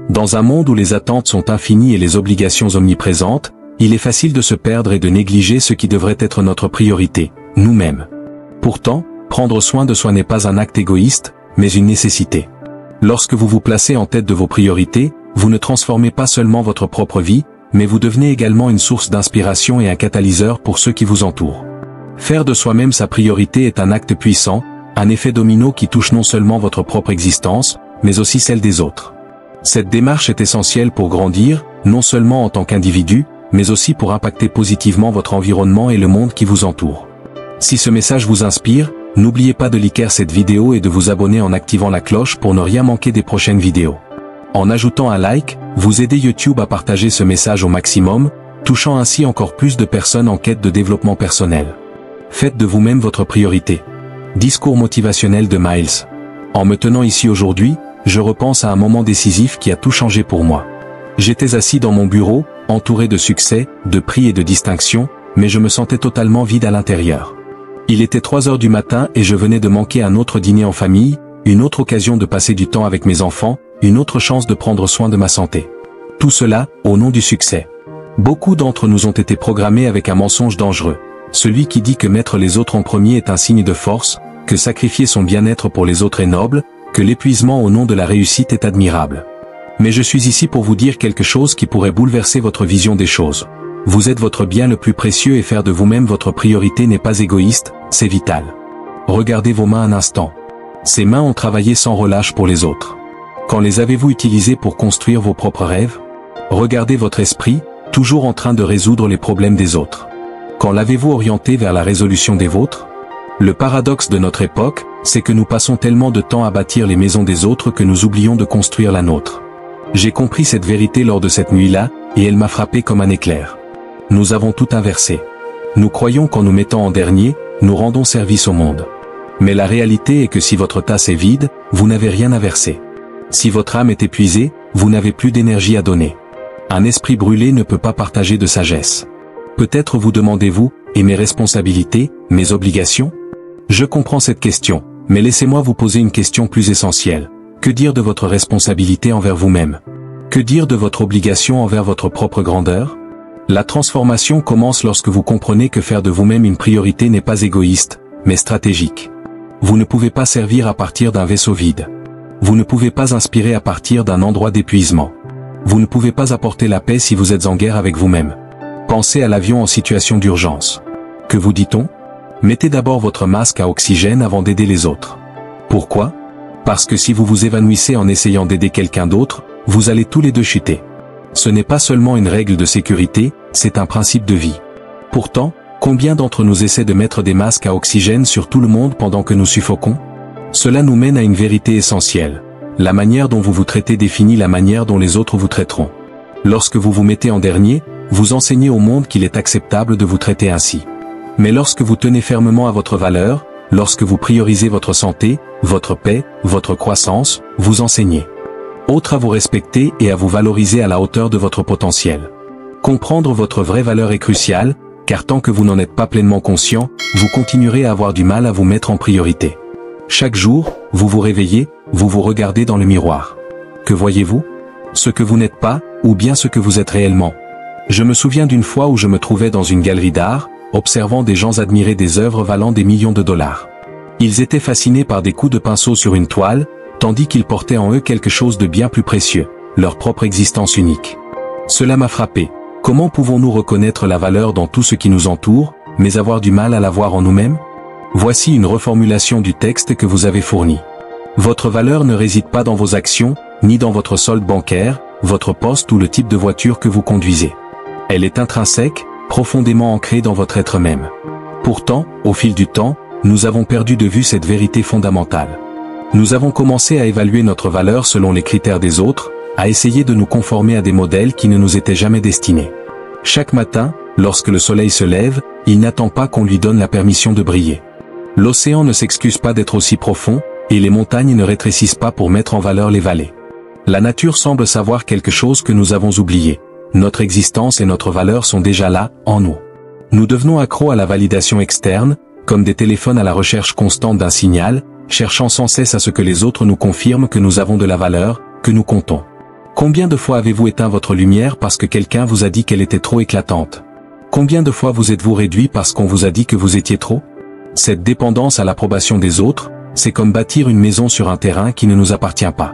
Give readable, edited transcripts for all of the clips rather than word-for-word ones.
Dans un monde où les attentes sont infinies et les obligations omniprésentes, il est facile de se perdre et de négliger ce qui devrait être notre priorité, nous-mêmes. Pourtant, prendre soin de soi n'est pas un acte égoïste, mais une nécessité. Lorsque vous vous placez en tête de vos priorités, vous ne transformez pas seulement votre propre vie, mais vous devenez également une source d'inspiration et un catalyseur pour ceux qui vous entourent. Faire de soi-même sa priorité est un acte puissant, un effet domino qui touche non seulement votre propre existence, mais aussi celle des autres. Cette démarche est essentielle pour grandir, non seulement en tant qu'individu, mais aussi pour impacter positivement votre environnement et le monde qui vous entoure. Si ce message vous inspire, n'oubliez pas de liker cette vidéo et de vous abonner en activant la cloche pour ne rien manquer des prochaines vidéos. En ajoutant un like, vous aidez YouTube à partager ce message au maximum, touchant ainsi encore plus de personnes en quête de développement personnel. Faites de vous-même votre priorité. Discours motivationnel de Miles. En me tenant ici aujourd'hui, je repense à un moment décisif qui a tout changé pour moi. J'étais assis dans mon bureau, entouré de succès, de prix et de distinctions, mais je me sentais totalement vide à l'intérieur. Il était 3 heures du matin et je venais de manquer un autre dîner en famille, une autre occasion de passer du temps avec mes enfants, une autre chance de prendre soin de ma santé. Tout cela, au nom du succès. Beaucoup d'entre nous ont été programmés avec un mensonge dangereux. Celui qui dit que mettre les autres en premier est un signe de force, que sacrifier son bien-être pour les autres est noble, que l'épuisement au nom de la réussite est admirable. Mais je suis ici pour vous dire quelque chose qui pourrait bouleverser votre vision des choses. Vous êtes votre bien le plus précieux et faire de vous-même votre priorité n'est pas égoïste, c'est vital. Regardez vos mains un instant. Ces mains ont travaillé sans relâche pour les autres. Quand les avez-vous utilisées pour construire vos propres rêves? Regardez votre esprit, toujours en train de résoudre les problèmes des autres. Quand l'avez-vous orienté vers la résolution des vôtres? Le paradoxe de notre époque, c'est que nous passons tellement de temps à bâtir les maisons des autres que nous oublions de construire la nôtre. J'ai compris cette vérité lors de cette nuit-là, et elle m'a frappé comme un éclair. Nous avons tout inversé. Nous croyons qu'en nous mettant en dernier, nous rendons service au monde. Mais la réalité est que si votre tasse est vide, vous n'avez rien à verser. Si votre âme est épuisée, vous n'avez plus d'énergie à donner. Un esprit brûlé ne peut pas partager de sagesse. Peut-être vous demandez-vous, et mes responsabilités, mes obligations? Je comprends cette question, mais laissez-moi vous poser une question plus essentielle. Que dire de votre responsabilité envers vous-même? Que dire de votre obligation envers votre propre grandeur? La transformation commence lorsque vous comprenez que faire de vous-même une priorité n'est pas égoïste, mais stratégique. Vous ne pouvez pas servir à partir d'un vaisseau vide. Vous ne pouvez pas inspirer à partir d'un endroit d'épuisement. Vous ne pouvez pas apporter la paix si vous êtes en guerre avec vous-même. Pensez à l'avion en situation d'urgence. Que vous dit-on? Mettez d'abord votre masque à oxygène avant d'aider les autres. Pourquoi? Parce que si vous vous évanouissez en essayant d'aider quelqu'un d'autre, vous allez tous les deux chuter. Ce n'est pas seulement une règle de sécurité, c'est un principe de vie. Pourtant, combien d'entre nous essaient de mettre des masques à oxygène sur tout le monde pendant que nous suffoquons? Cela nous mène à une vérité essentielle. La manière dont vous vous traitez définit la manière dont les autres vous traiteront. Lorsque vous vous mettez en dernier, vous enseignez au monde qu'il est acceptable de vous traiter ainsi. Mais lorsque vous tenez fermement à votre valeur, lorsque vous priorisez votre santé, votre paix, votre croissance, vous enseignez. Autre à vous respecter et à vous valoriser à la hauteur de votre potentiel. Comprendre votre vraie valeur est crucial, car tant que vous n'en êtes pas pleinement conscient, vous continuerez à avoir du mal à vous mettre en priorité. Chaque jour, vous vous réveillez, vous vous regardez dans le miroir. Que voyez-vous? Ce que vous n'êtes pas, ou bien ce que vous êtes réellement? Je me souviens d'une fois où je me trouvais dans une galerie d'art, observant des gens admirer des œuvres valant des millions de dollars. Ils étaient fascinés par des coups de pinceau sur une toile, tandis qu'ils portaient en eux quelque chose de bien plus précieux, leur propre existence unique. Cela m'a frappé. Comment pouvons-nous reconnaître la valeur dans tout ce qui nous entoure, mais avoir du mal à la voir en nous-mêmes? Voici une reformulation du texte que vous avez fourni. Votre valeur ne réside pas dans vos actions, ni dans votre solde bancaire, votre poste ou le type de voiture que vous conduisez. Elle est intrinsèque, profondément ancrée dans votre être même. Pourtant, au fil du temps, nous avons perdu de vue cette vérité fondamentale. Nous avons commencé à évaluer notre valeur selon les critères des autres, à essayer de nous conformer à des modèles qui ne nous étaient jamais destinés. Chaque matin, lorsque le soleil se lève, il n'attend pas qu'on lui donne la permission de briller. L'océan ne s'excuse pas d'être aussi profond, et les montagnes ne rétrécissent pas pour mettre en valeur les vallées. La nature semble savoir quelque chose que nous avons oublié. Notre existence et notre valeur sont déjà là, en nous. Nous devenons accros à la validation externe, comme des téléphones à la recherche constante d'un signal, cherchant sans cesse à ce que les autres nous confirment que nous avons de la valeur, que nous comptons. Combien de fois avez-vous éteint votre lumière parce que quelqu'un vous a dit qu'elle était trop éclatante? Combien de fois vous êtes-vous réduit parce qu'on vous a dit que vous étiez trop? Cette dépendance à l'approbation des autres, c'est comme bâtir une maison sur un terrain qui ne nous appartient pas.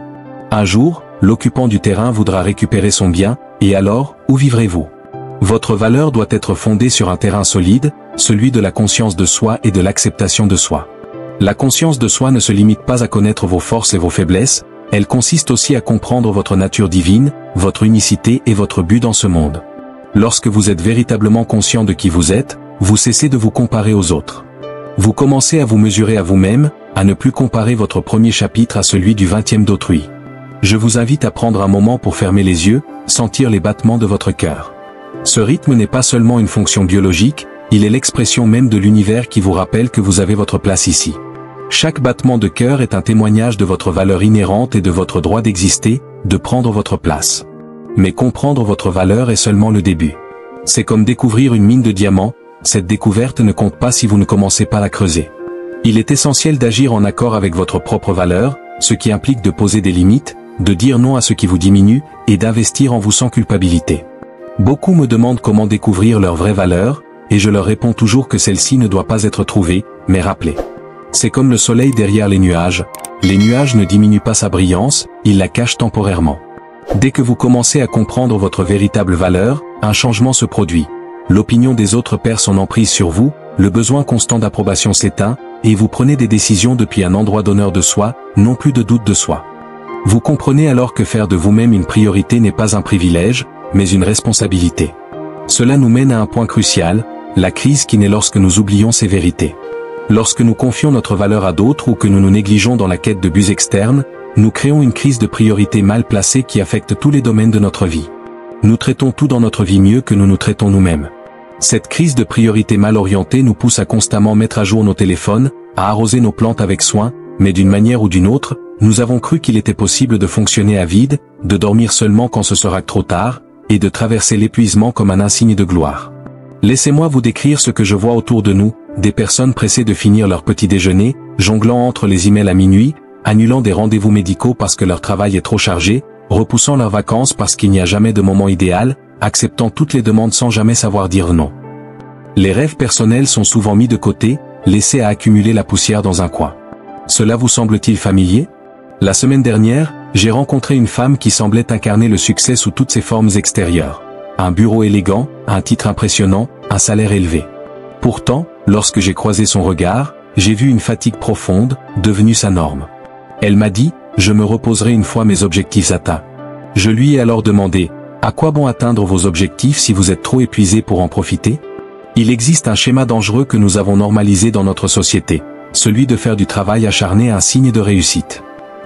Un jour, l'occupant du terrain voudra récupérer son bien, et alors, où vivrez-vous? Votre valeur doit être fondée sur un terrain solide, celui de la conscience de soi et de l'acceptation de soi. La conscience de soi ne se limite pas à connaître vos forces et vos faiblesses, elle consiste aussi à comprendre votre nature divine, votre unicité et votre but dans ce monde. Lorsque vous êtes véritablement conscient de qui vous êtes, vous cessez de vous comparer aux autres. Vous commencez à vous mesurer à vous-même, à ne plus comparer votre premier chapitre à celui du 20e d'autrui. Je vous invite à prendre un moment pour fermer les yeux, sentir les battements de votre cœur. Ce rythme n'est pas seulement une fonction biologique, il est l'expression même de l'univers qui vous rappelle que vous avez votre place ici. Chaque battement de cœur est un témoignage de votre valeur inhérente et de votre droit d'exister, de prendre votre place. Mais comprendre votre valeur est seulement le début. C'est comme découvrir une mine de diamants, cette découverte ne compte pas si vous ne commencez pas à la creuser. Il est essentiel d'agir en accord avec votre propre valeur, ce qui implique de poser des limites, de dire non à ce qui vous diminue, et d'investir en vous sans culpabilité. Beaucoup me demandent comment découvrir leur vraie valeur, et je leur réponds toujours que celle-ci ne doit pas être trouvée, mais rappelée. C'est comme le soleil derrière les nuages ne diminuent pas sa brillance, ils la cachent temporairement. Dès que vous commencez à comprendre votre véritable valeur, un changement se produit. L'opinion des autres perd son emprise sur vous, le besoin constant d'approbation s'éteint, et vous prenez des décisions depuis un endroit d'honneur de soi, non plus de doute de soi. Vous comprenez alors que faire de vous-même une priorité n'est pas un privilège, mais une responsabilité. Cela nous mène à un point crucial, la crise qui naît lorsque nous oublions ces vérités. Lorsque nous confions notre valeur à d'autres ou que nous nous négligeons dans la quête de buts externes, nous créons une crise de priorité mal placée qui affecte tous les domaines de notre vie. Nous traitons tout dans notre vie mieux que nous nous traitons nous-mêmes. Cette crise de priorité mal orientée nous pousse à constamment mettre à jour nos téléphones, à arroser nos plantes avec soin, mais d'une manière ou d'une autre, nous avons cru qu'il était possible de fonctionner à vide, de dormir seulement quand ce sera trop tard, et de traverser l'épuisement comme un insigne de gloire. Laissez-moi vous décrire ce que je vois autour de nous, des personnes pressées de finir leur petit déjeuner, jonglant entre les emails à minuit, annulant des rendez-vous médicaux parce que leur travail est trop chargé, repoussant leurs vacances parce qu'il n'y a jamais de moment idéal, acceptant toutes les demandes sans jamais savoir dire non. Les rêves personnels sont souvent mis de côté, laissés à accumuler la poussière dans un coin. Cela vous semble-t-il familier? La semaine dernière, j'ai rencontré une femme qui semblait incarner le succès sous toutes ses formes extérieures. Un bureau élégant, un titre impressionnant, un salaire élevé. Pourtant, lorsque j'ai croisé son regard, j'ai vu une fatigue profonde, devenue sa norme. Elle m'a dit, je me reposerai une fois mes objectifs atteints. Je lui ai alors demandé, à quoi bon atteindre vos objectifs si vous êtes trop épuisé pour en profiter? Il existe un schéma dangereux que nous avons normalisé dans notre société, celui de faire du travail acharné un signe de réussite.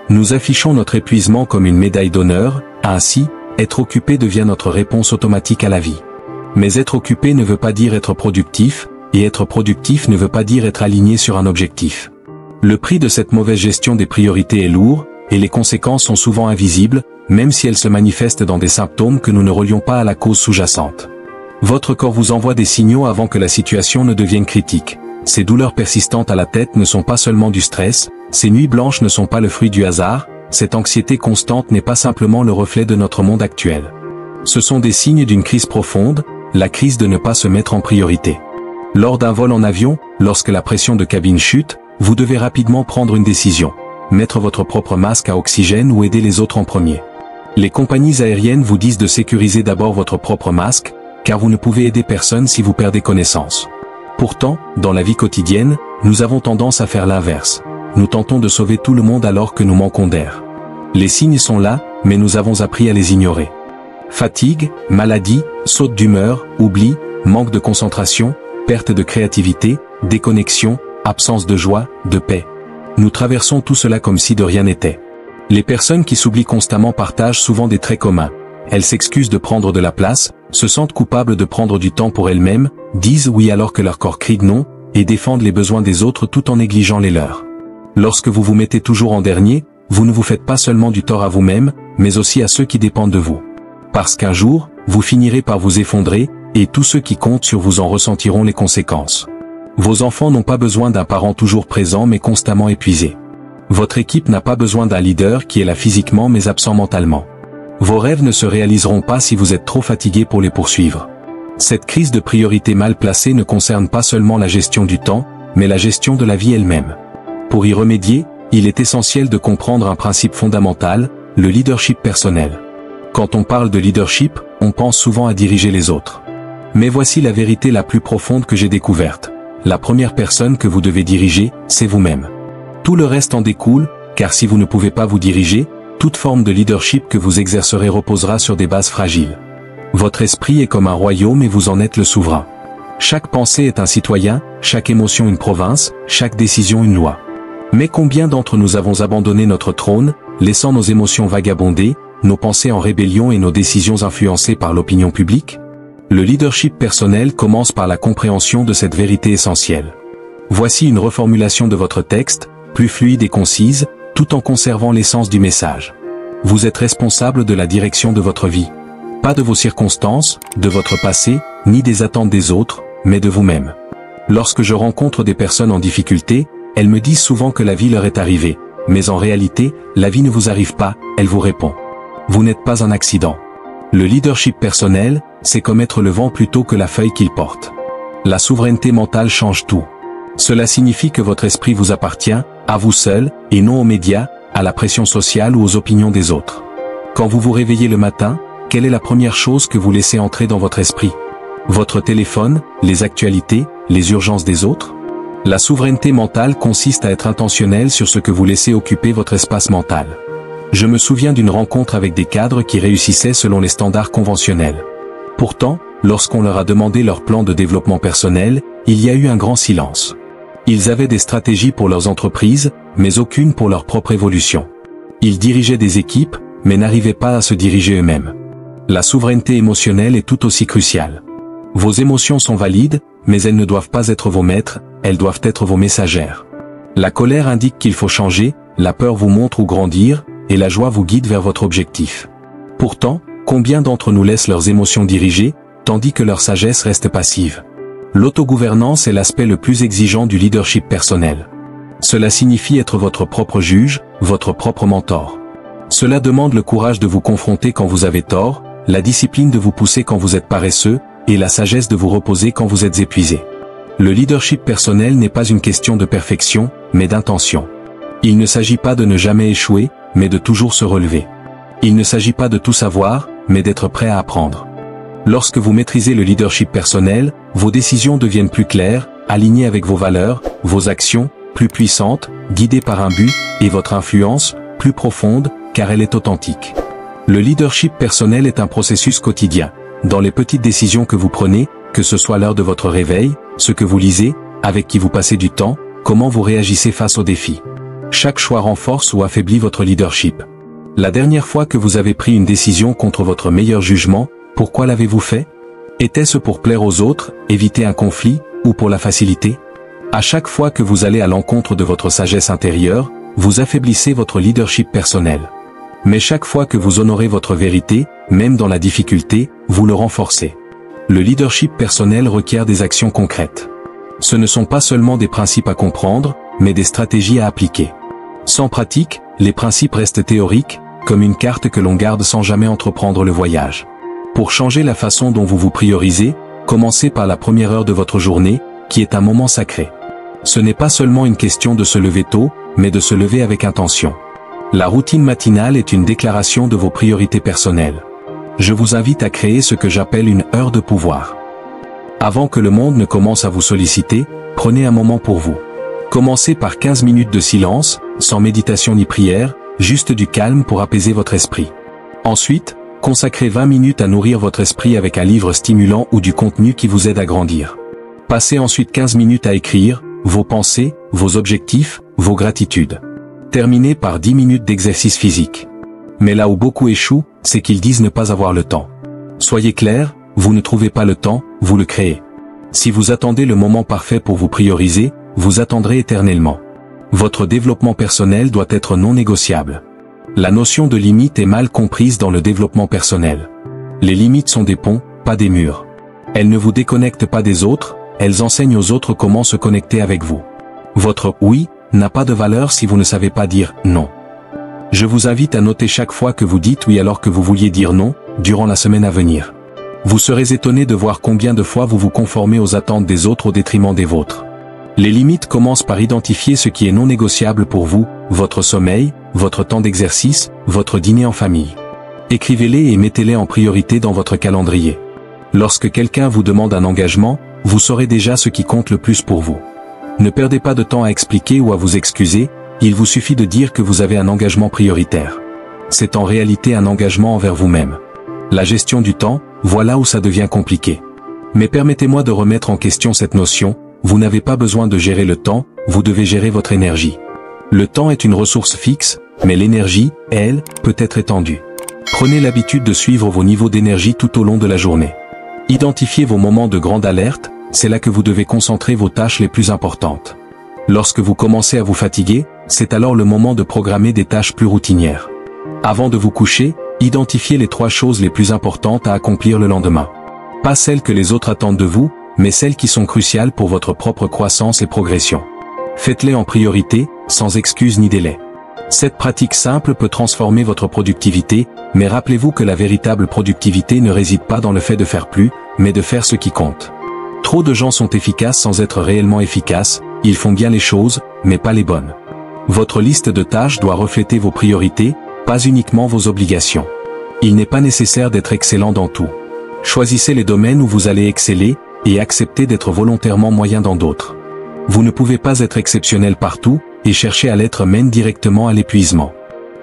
Nous affichons notre épuisement comme une médaille d'honneur, ainsi, être occupé devient notre réponse automatique à la vie. Mais être occupé ne veut pas dire être productif, et être productif ne veut pas dire être aligné sur un objectif. Le prix de cette mauvaise gestion des priorités est lourd, et les conséquences sont souvent invisibles, même si elles se manifestent dans des symptômes que nous ne relions pas à la cause sous-jacente. Votre corps vous envoie des signaux avant que la situation ne devienne critique. Ces douleurs persistantes à la tête ne sont pas seulement du stress, ces nuits blanches ne sont pas le fruit du hasard, cette anxiété constante n'est pas simplement le reflet de notre monde actuel. Ce sont des signes d'une crise profonde, la crise de ne pas se mettre en priorité. Lors d'un vol en avion, lorsque la pression de cabine chute, vous devez rapidement prendre une décision. Mettre votre propre masque à oxygène ou aider les autres en premier. Les compagnies aériennes vous disent de sécuriser d'abord votre propre masque, car vous ne pouvez aider personne si vous perdez connaissance. Pourtant, dans la vie quotidienne, nous avons tendance à faire l'inverse. Nous tentons de sauver tout le monde alors que nous manquons d'air. Les signes sont là, mais nous avons appris à les ignorer. Fatigue, maladie, saute d'humeur, oubli, manque de concentration, perte de créativité, déconnexion, absence de joie, de paix. Nous traversons tout cela comme si de rien n'était. Les personnes qui s'oublient constamment partagent souvent des traits communs. Elles s'excusent de prendre de la place, se sentent coupables de prendre du temps pour elles-mêmes, disent oui alors que leur corps crie non, et défendent les besoins des autres tout en négligeant les leurs. Lorsque vous vous mettez toujours en dernier, vous ne vous faites pas seulement du tort à vous-même, mais aussi à ceux qui dépendent de vous. Parce qu'un jour, vous finirez par vous effondrer, et tous ceux qui comptent sur vous en ressentiront les conséquences. Vos enfants n'ont pas besoin d'un parent toujours présent mais constamment épuisé. Votre équipe n'a pas besoin d'un leader qui est là physiquement mais absent mentalement. Vos rêves ne se réaliseront pas si vous êtes trop fatigué pour les poursuivre. Cette crise de priorité mal placée ne concerne pas seulement la gestion du temps, mais la gestion de la vie elle-même. Pour y remédier, il est essentiel de comprendre un principe fondamental, le leadership personnel. Quand on parle de leadership, on pense souvent à diriger les autres. Mais voici la vérité la plus profonde que j'ai découverte. La première personne que vous devez diriger, c'est vous-même. Tout le reste en découle, car si vous ne pouvez pas vous diriger, toute forme de leadership que vous exercerez reposera sur des bases fragiles. Votre esprit est comme un royaume et vous en êtes le souverain. Chaque pensée est un citoyen, chaque émotion une province, chaque décision une loi. Mais combien d'entre nous avons abandonné notre trône, laissant nos émotions vagabonder, nos pensées en rébellion et nos décisions influencées par l'opinion publique? Le leadership personnel commence par la compréhension de cette vérité essentielle. Voici une reformulation de votre texte, plus fluide et concise, tout en conservant l'essence du message. Vous êtes responsable de la direction de votre vie. Pas de vos circonstances, de votre passé, ni des attentes des autres, mais de vous-même. Lorsque je rencontre des personnes en difficulté, elles me disent souvent que la vie leur est arrivée, mais en réalité, la vie ne vous arrive pas, elle vous répond. Vous n'êtes pas un accident. Le leadership personnel, c'est comme être le vent plutôt que la feuille qu'il porte. La souveraineté mentale change tout. Cela signifie que votre esprit vous appartient, à vous seul, et non aux médias, à la pression sociale ou aux opinions des autres. Quand vous vous réveillez le matin, quelle est la première chose que vous laissez entrer dans votre esprit? Votre téléphone, les actualités, les urgences des autres? La souveraineté mentale consiste à être intentionnel sur ce que vous laissez occuper votre espace mental. Je me souviens d'une rencontre avec des cadres qui réussissaient selon les standards conventionnels. Pourtant, lorsqu'on leur a demandé leur plan de développement personnel, il y a eu un grand silence. Ils avaient des stratégies pour leurs entreprises, mais aucune pour leur propre évolution. Ils dirigeaient des équipes, mais n'arrivaient pas à se diriger eux-mêmes. La souveraineté émotionnelle est tout aussi cruciale. Vos émotions sont valides, mais elles ne doivent pas être vos maîtres, elles doivent être vos messagères. La colère indique qu'il faut changer, la peur vous montre où grandir, et la joie vous guide vers votre objectif. Pourtant, combien d'entre nous laissent leurs émotions diriger, tandis que leur sagesse reste passive? L'autogouvernance est l'aspect le plus exigeant du leadership personnel. Cela signifie être votre propre juge, votre propre mentor. Cela demande le courage de vous confronter quand vous avez tort, la discipline de vous pousser quand vous êtes paresseux, et la sagesse de vous reposer quand vous êtes épuisé. Le leadership personnel n'est pas une question de perfection, mais d'intention. Il ne s'agit pas de ne jamais échouer, mais de toujours se relever. Il ne s'agit pas de tout savoir, mais d'être prêt à apprendre. Lorsque vous maîtrisez le leadership personnel, vos décisions deviennent plus claires, alignées avec vos valeurs, vos actions, plus puissantes, guidées par un but, et votre influence, plus profonde, car elle est authentique. Le leadership personnel est un processus quotidien. Dans les petites décisions que vous prenez, que ce soit l'heure de votre réveil, ce que vous lisez, avec qui vous passez du temps, comment vous réagissez face aux défis. Chaque choix renforce ou affaiblit votre leadership. La dernière fois que vous avez pris une décision contre votre meilleur jugement, pourquoi l'avez-vous fait? Était-ce pour plaire aux autres, éviter un conflit, ou pour la facilité? À chaque fois que vous allez à l'encontre de votre sagesse intérieure, vous affaiblissez votre leadership personnel. Mais chaque fois que vous honorez votre vérité, même dans la difficulté, vous le renforcez. Le leadership personnel requiert des actions concrètes. Ce ne sont pas seulement des principes à comprendre, mais des stratégies à appliquer. Sans pratique, les principes restent théoriques, comme une carte que l'on garde sans jamais entreprendre le voyage. Pour changer la façon dont vous vous priorisez, commencez par la première heure de votre journée, qui est un moment sacré. Ce n'est pas seulement une question de se lever tôt, mais de se lever avec intention. La routine matinale est une déclaration de vos priorités personnelles. Je vous invite à créer ce que j'appelle une heure de pouvoir. Avant que le monde ne commence à vous solliciter, prenez un moment pour vous. Commencez par 15 minutes de silence, sans méditation ni prière, juste du calme pour apaiser votre esprit. Ensuite, consacrez 20 minutes à nourrir votre esprit avec un livre stimulant ou du contenu qui vous aide à grandir. Passez ensuite 15 minutes à écrire vos pensées, vos objectifs, vos gratitudes. Terminez par 10 minutes d'exercice physique. Mais là où beaucoup échouent, c'est qu'ils disent ne pas avoir le temps. Soyez clair, vous ne trouvez pas le temps, vous le créez. Si vous attendez le moment parfait pour vous prioriser, vous attendrez éternellement. Votre développement personnel doit être non négociable. La notion de limite est mal comprise dans le développement personnel. Les limites sont des ponts, pas des murs. Elles ne vous déconnectent pas des autres, elles enseignent aux autres comment se connecter avec vous. Votre « oui » n'a pas de valeur si vous ne savez pas dire « non ». Je vous invite à noter chaque fois que vous dites oui alors que vous vouliez dire non, durant la semaine à venir. Vous serez étonné de voir combien de fois vous vous conformez aux attentes des autres au détriment des vôtres. Les limites commencent par identifier ce qui est non négociable pour vous, votre sommeil, votre temps d'exercice, votre dîner en famille. Écrivez-les et mettez-les en priorité dans votre calendrier. Lorsque quelqu'un vous demande un engagement, vous saurez déjà ce qui compte le plus pour vous. Ne perdez pas de temps à expliquer ou à vous excuser, il vous suffit de dire que vous avez un engagement prioritaire. C'est en réalité un engagement envers vous-même. La gestion du temps, voilà où ça devient compliqué. Mais permettez-moi de remettre en question cette notion, vous n'avez pas besoin de gérer le temps, vous devez gérer votre énergie. Le temps est une ressource fixe, mais l'énergie, elle, peut être étendue. Prenez l'habitude de suivre vos niveaux d'énergie tout au long de la journée. Identifiez vos moments de grande alerte, c'est là que vous devez concentrer vos tâches les plus importantes. Lorsque vous commencez à vous fatiguer, c'est alors le moment de programmer des tâches plus routinières. Avant de vous coucher, identifiez les 3 choses les plus importantes à accomplir le lendemain. Pas celles que les autres attendent de vous, mais celles qui sont cruciales pour votre propre croissance et progression. Faites-les en priorité, sans excuse ni délai. Cette pratique simple peut transformer votre productivité, mais rappelez-vous que la véritable productivité ne réside pas dans le fait de faire plus, mais de faire ce qui compte. Trop de gens sont efficaces sans être réellement efficaces, ils font bien les choses, mais pas les bonnes. Votre liste de tâches doit refléter vos priorités, pas uniquement vos obligations. Il n'est pas nécessaire d'être excellent dans tout. Choisissez les domaines où vous allez exceller, et acceptez d'être volontairement moyen dans d'autres. Vous ne pouvez pas être exceptionnel partout, et chercher à l'être mène directement à l'épuisement.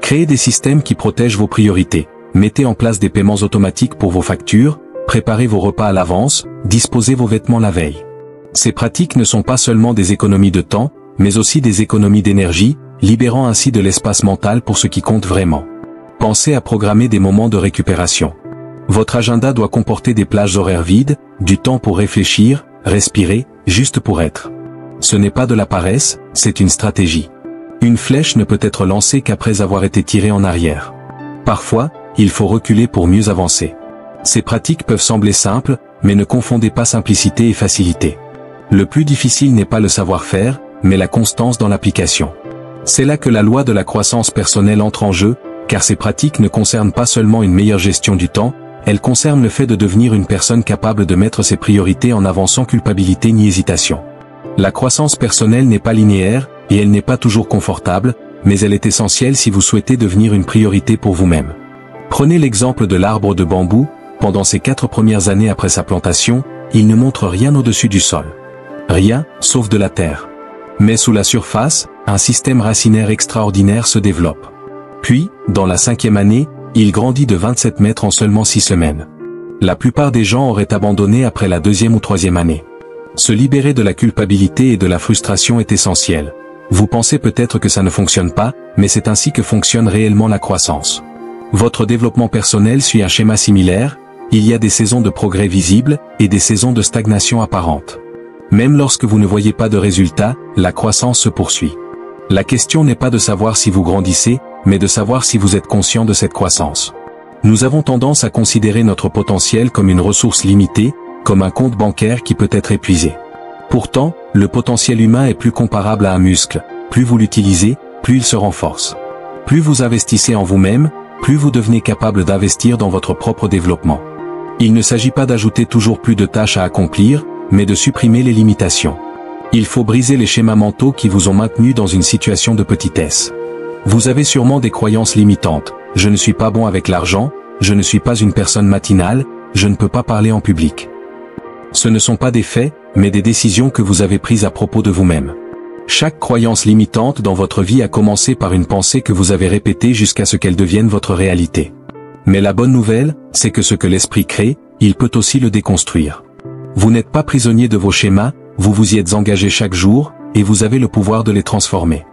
Créez des systèmes qui protègent vos priorités. Mettez en place des paiements automatiques pour vos factures, préparez vos repas à l'avance, disposez vos vêtements la veille. Ces pratiques ne sont pas seulement des économies de temps, mais aussi des économies d'énergie, libérant ainsi de l'espace mental pour ce qui compte vraiment. Pensez à programmer des moments de récupération. Votre agenda doit comporter des plages horaires vides, du temps pour réfléchir, respirer, juste pour être. Ce n'est pas de la paresse, c'est une stratégie. Une flèche ne peut être lancée qu'après avoir été tirée en arrière. Parfois, il faut reculer pour mieux avancer. Ces pratiques peuvent sembler simples, mais ne confondez pas simplicité et facilité. Le plus difficile n'est pas le savoir-faire, mais la constance dans l'application. C'est là que la loi de la croissance personnelle entre en jeu, car ces pratiques ne concernent pas seulement une meilleure gestion du temps, elles concernent le fait de devenir une personne capable de mettre ses priorités en avant sans culpabilité ni hésitation. La croissance personnelle n'est pas linéaire, et elle n'est pas toujours confortable, mais elle est essentielle si vous souhaitez devenir une priorité pour vous-même. Prenez l'exemple de l'arbre de bambou, pendant ses 4 premières années après sa plantation, il ne montre rien au-dessus du sol. Rien, sauf de la terre. Mais sous la surface, un système racinaire extraordinaire se développe. Puis, dans la 5e année, il grandit de 27 mètres en seulement 6 semaines. La plupart des gens auraient abandonné après la 2e ou 3e année. Se libérer de la culpabilité et de la frustration est essentiel. Vous pensez peut-être que ça ne fonctionne pas, mais c'est ainsi que fonctionne réellement la croissance. Votre développement personnel suit un schéma similaire, il y a des saisons de progrès visibles, et des saisons de stagnation apparente. Même lorsque vous ne voyez pas de résultats, la croissance se poursuit. La question n'est pas de savoir si vous grandissez, mais de savoir si vous êtes conscient de cette croissance. Nous avons tendance à considérer notre potentiel comme une ressource limitée, comme un compte bancaire qui peut être épuisé. Pourtant, le potentiel humain est plus comparable à un muscle, plus vous l'utilisez, plus il se renforce. Plus vous investissez en vous-même, plus vous devenez capable d'investir dans votre propre développement. Il ne s'agit pas d'ajouter toujours plus de tâches à accomplir, mais de supprimer les limitations. Il faut briser les schémas mentaux qui vous ont maintenu dans une situation de petitesse. Vous avez sûrement des croyances limitantes. Je ne suis pas bon avec l'argent, je ne suis pas une personne matinale, je ne peux pas parler en public. Ce ne sont pas des faits, mais des décisions que vous avez prises à propos de vous-même. Chaque croyance limitante dans votre vie a commencé par une pensée que vous avez répétée jusqu'à ce qu'elle devienne votre réalité. Mais la bonne nouvelle, c'est que ce que l'esprit crée, il peut aussi le déconstruire. Vous n'êtes pas prisonnier de vos schémas, vous vous y êtes engagé chaque jour, et vous avez le pouvoir de les transformer.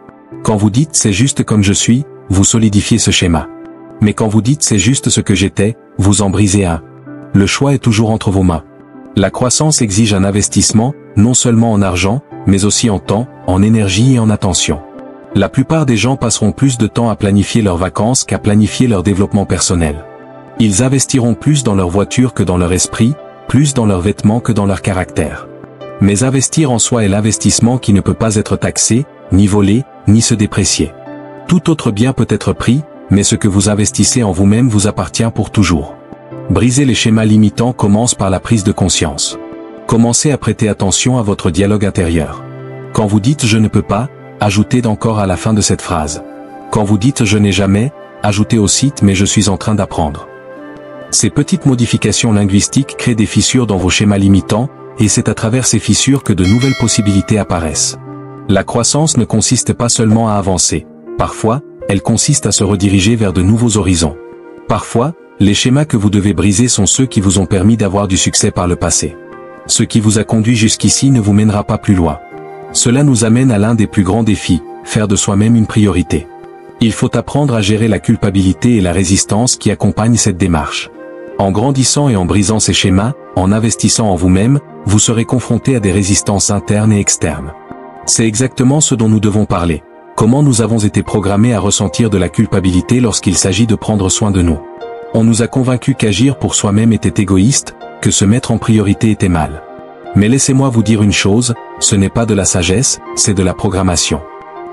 Quand vous dites « c'est juste comme je suis », vous solidifiez ce schéma. Mais quand vous dites « c'est juste ce que j'étais », vous en brisez un. Le choix est toujours entre vos mains. La croissance exige un investissement, non seulement en argent, mais aussi en temps, en énergie et en attention. La plupart des gens passeront plus de temps à planifier leurs vacances qu'à planifier leur développement personnel. Ils investiront plus dans leur voiture que dans leur esprit, plus dans leurs vêtements que dans leur caractère. Mais investir en soi est l'investissement qui ne peut pas être taxé, ni volé, ni se déprécier. Tout autre bien peut être pris, mais ce que vous investissez en vous-même vous appartient pour toujours. Briser les schémas limitants commence par la prise de conscience. Commencez à prêter attention à votre dialogue intérieur. Quand vous dites « je ne peux pas », ajoutez encore à la fin de cette phrase. Quand vous dites « je n'ai jamais », ajoutez aussi « mais je suis en train d'apprendre ». Ces petites modifications linguistiques créent des fissures dans vos schémas limitants, et c'est à travers ces fissures que de nouvelles possibilités apparaissent. La croissance ne consiste pas seulement à avancer. Parfois, elle consiste à se rediriger vers de nouveaux horizons. Parfois, les schémas que vous devez briser sont ceux qui vous ont permis d'avoir du succès par le passé. Ce qui vous a conduit jusqu'ici ne vous mènera pas plus loin. Cela nous amène à l'un des plus grands défis, faire de soi-même une priorité. Il faut apprendre à gérer la culpabilité et la résistance qui accompagnent cette démarche. En grandissant et en brisant ces schémas, en investissant en vous-même, vous serez confronté à des résistances internes et externes. C'est exactement ce dont nous devons parler. Comment nous avons été programmés à ressentir de la culpabilité lorsqu'il s'agit de prendre soin de nous. On nous a convaincus qu'agir pour soi-même était égoïste, que se mettre en priorité était mal. Mais laissez-moi vous dire une chose, ce n'est pas de la sagesse, c'est de la programmation.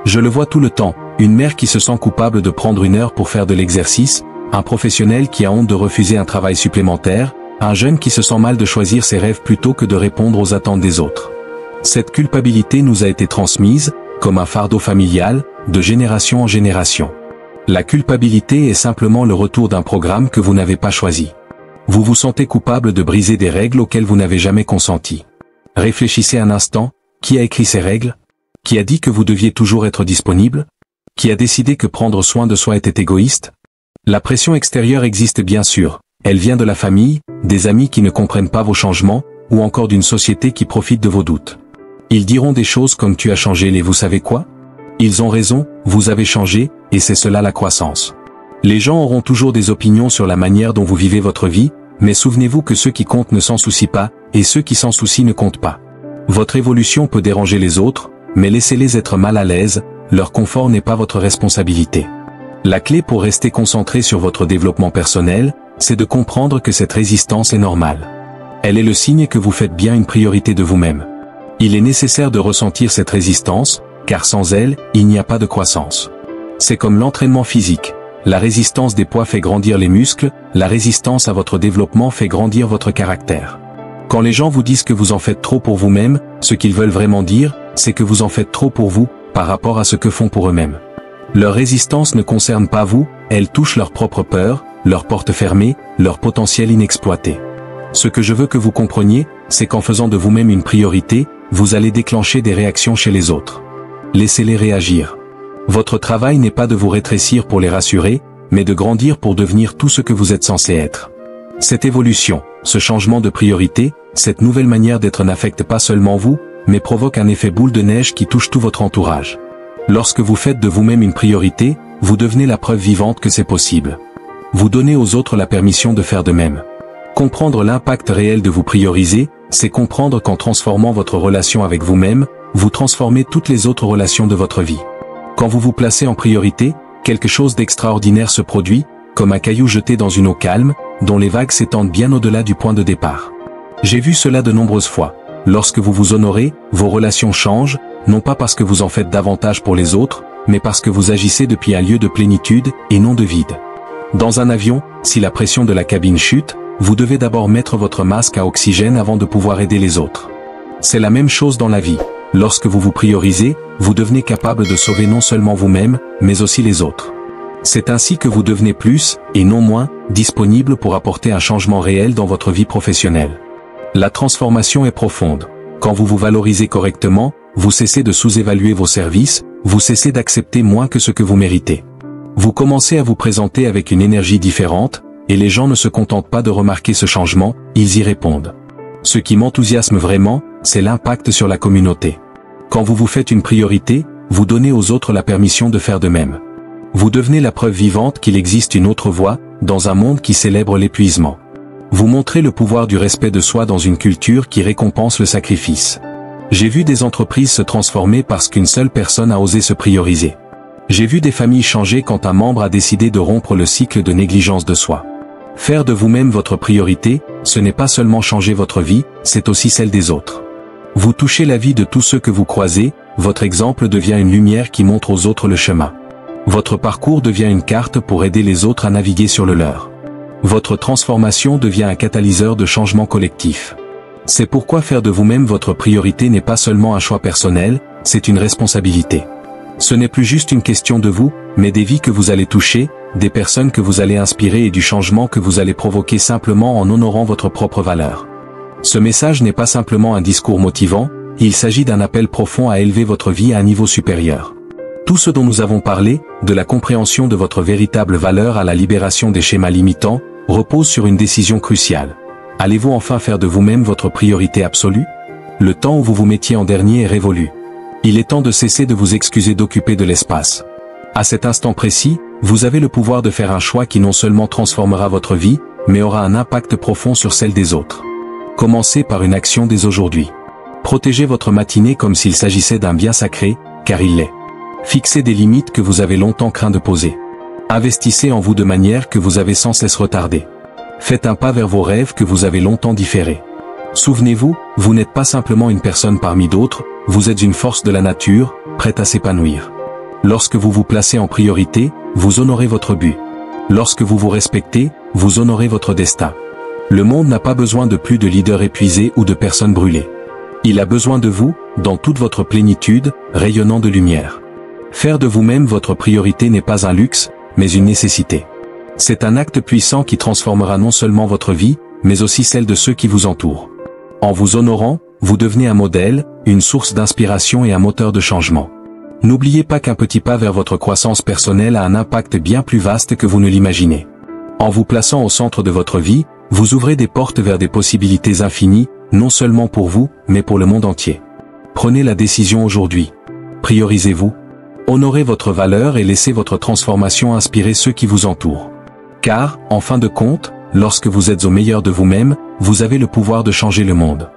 Je le vois tout le temps, une mère qui se sent coupable de prendre 1 heure pour faire de l'exercice, un professionnel qui a honte de refuser un travail supplémentaire, un jeune qui se sent mal de choisir ses rêves plutôt que de répondre aux attentes des autres. Cette culpabilité nous a été transmise, comme un fardeau familial, de génération en génération. La culpabilité est simplement le retour d'un programme que vous n'avez pas choisi. Vous vous sentez coupable de briser des règles auxquelles vous n'avez jamais consenti. Réfléchissez un instant, qui a écrit ces règles? Qui a dit que vous deviez toujours être disponible? Qui a décidé que prendre soin de soi était égoïste? La pression extérieure existe bien sûr, elle vient de la famille, des amis qui ne comprennent pas vos changements, ou encore d'une société qui profite de vos doutes. Ils diront des choses comme tu as changé et vous savez quoi? Ils ont raison, vous avez changé, et c'est cela la croissance. Les gens auront toujours des opinions sur la manière dont vous vivez votre vie, mais souvenez-vous que ceux qui comptent ne s'en soucient pas, et ceux qui s'en soucient ne comptent pas. Votre évolution peut déranger les autres, mais laissez-les être mal à l'aise, leur confort n'est pas votre responsabilité. La clé pour rester concentré sur votre développement personnel, c'est de comprendre que cette résistance est normale. Elle est le signe que vous faites bien une priorité de vous-même. Il est nécessaire de ressentir cette résistance, car sans elle, il n'y a pas de croissance. C'est comme l'entraînement physique. La résistance des poids fait grandir les muscles, la résistance à votre développement fait grandir votre caractère. Quand les gens vous disent que vous en faites trop pour vous-même, ce qu'ils veulent vraiment dire, c'est que vous en faites trop pour vous, par rapport à ce que font pour eux-mêmes. Leur résistance ne concerne pas vous, elle touche leur propre peur, leur porte fermée, leur potentiel inexploité. Ce que je veux que vous compreniez, c'est qu'en faisant de vous-même une priorité, vous allez déclencher des réactions chez les autres. Laissez-les réagir. Votre travail n'est pas de vous rétrécir pour les rassurer, mais de grandir pour devenir tout ce que vous êtes censé être. Cette évolution, ce changement de priorité, cette nouvelle manière d'être n'affecte pas seulement vous, mais provoque un effet boule de neige qui touche tout votre entourage. Lorsque vous faites de vous-même une priorité, vous devenez la preuve vivante que c'est possible. Vous donnez aux autres la permission de faire de même. Comprendre l'impact réel de vous prioriser, c'est comprendre qu'en transformant votre relation avec vous-même, vous transformez toutes les autres relations de votre vie. Quand vous vous placez en priorité, quelque chose d'extraordinaire se produit, comme un caillou jeté dans une eau calme, dont les vagues s'étendent bien au-delà du point de départ. J'ai vu cela de nombreuses fois. Lorsque vous vous honorez, vos relations changent, non pas parce que vous en faites davantage pour les autres, mais parce que vous agissez depuis un lieu de plénitude, et non de vide. Dans un avion, si la pression de la cabine chute, vous devez d'abord mettre votre masque à oxygène avant de pouvoir aider les autres. C'est la même chose dans la vie. Lorsque vous vous priorisez, vous devenez capable de sauver non seulement vous-même, mais aussi les autres. C'est ainsi que vous devenez plus, et non moins, disponible pour apporter un changement réel dans votre vie professionnelle. La transformation est profonde. Quand vous vous valorisez correctement, vous cessez de sous-évaluer vos services, vous cessez d'accepter moins que ce que vous méritez. Vous commencez à vous présenter avec une énergie différente, et les gens ne se contentent pas de remarquer ce changement, ils y répondent. Ce qui m'enthousiasme vraiment, c'est l'impact sur la communauté. Quand vous vous faites une priorité, vous donnez aux autres la permission de faire de même. Vous devenez la preuve vivante qu'il existe une autre voie, dans un monde qui célèbre l'épuisement. Vous montrez le pouvoir du respect de soi dans une culture qui récompense le sacrifice. J'ai vu des entreprises se transformer parce qu'une seule personne a osé se prioriser. J'ai vu des familles changer quand un membre a décidé de rompre le cycle de négligence de soi. Faire de vous-même votre priorité, ce n'est pas seulement changer votre vie, c'est aussi celle des autres. Vous touchez la vie de tous ceux que vous croisez, votre exemple devient une lumière qui montre aux autres le chemin. Votre parcours devient une carte pour aider les autres à naviguer sur le leur. Votre transformation devient un catalyseur de changement collectif. C'est pourquoi faire de vous-même votre priorité n'est pas seulement un choix personnel, c'est une responsabilité. Ce n'est plus juste une question de vous, mais des vies que vous allez toucher, des personnes que vous allez inspirer et du changement que vous allez provoquer simplement en honorant votre propre valeur. Ce message n'est pas simplement un discours motivant, il s'agit d'un appel profond à élever votre vie à un niveau supérieur. Tout ce dont nous avons parlé, de la compréhension de votre véritable valeur à la libération des schémas limitants, repose sur une décision cruciale. Allez-vous enfin faire de vous-même votre priorité absolue? Le temps où vous vous mettiez en dernier est révolu. Il est temps de cesser de vous excuser d'occuper de l'espace. À cet instant précis, vous avez le pouvoir de faire un choix qui non seulement transformera votre vie, mais aura un impact profond sur celle des autres. Commencez par une action dès aujourd'hui. Protégez votre matinée comme s'il s'agissait d'un bien sacré, car il l'est. Fixez des limites que vous avez longtemps craint de poser. Investissez en vous de manière que vous avez sans cesse retardée. Faites un pas vers vos rêves que vous avez longtemps différés. Souvenez-vous, vous n'êtes pas simplement une personne parmi d'autres, vous êtes une force de la nature, prête à s'épanouir. Lorsque vous vous placez en priorité, vous honorez votre but. Lorsque vous vous respectez, vous honorez votre destin. Le monde n'a pas besoin de plus de leaders épuisés ou de personnes brûlées. Il a besoin de vous, dans toute votre plénitude, rayonnant de lumière. Faire de vous-même votre priorité n'est pas un luxe, mais une nécessité. C'est un acte puissant qui transformera non seulement votre vie, mais aussi celle de ceux qui vous entourent. En vous honorant, vous devenez un modèle, une source d'inspiration et un moteur de changement. N'oubliez pas qu'un petit pas vers votre croissance personnelle a un impact bien plus vaste que vous ne l'imaginez. En vous plaçant au centre de votre vie, vous ouvrez des portes vers des possibilités infinies, non seulement pour vous, mais pour le monde entier. Prenez la décision aujourd'hui. Priorisez-vous. Honorez votre valeur et laissez votre transformation inspirer ceux qui vous entourent. Car, en fin de compte, lorsque vous êtes au meilleur de vous-même, vous avez le pouvoir de changer le monde.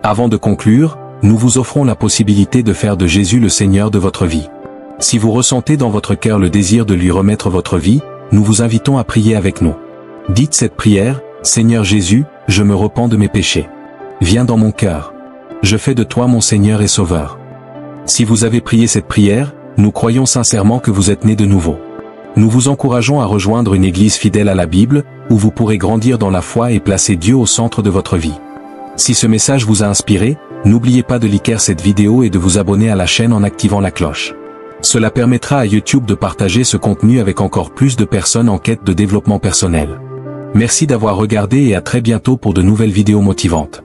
Avant de conclure, nous vous offrons la possibilité de faire de Jésus le Seigneur de votre vie. Si vous ressentez dans votre cœur le désir de lui remettre votre vie, nous vous invitons à prier avec nous. Dites cette prière: Seigneur Jésus, je me repens de mes péchés. Viens dans mon cœur. Je fais de toi mon Seigneur et Sauveur. Si vous avez prié cette prière, nous croyons sincèrement que vous êtes né de nouveau. Nous vous encourageons à rejoindre une église fidèle à la Bible, où vous pourrez grandir dans la foi et placer Dieu au centre de votre vie. Si ce message vous a inspiré, n'oubliez pas de liker cette vidéo et de vous abonner à la chaîne en activant la cloche. Cela permettra à YouTube de partager ce contenu avec encore plus de personnes en quête de développement personnel. Merci d'avoir regardé et à très bientôt pour de nouvelles vidéos motivantes.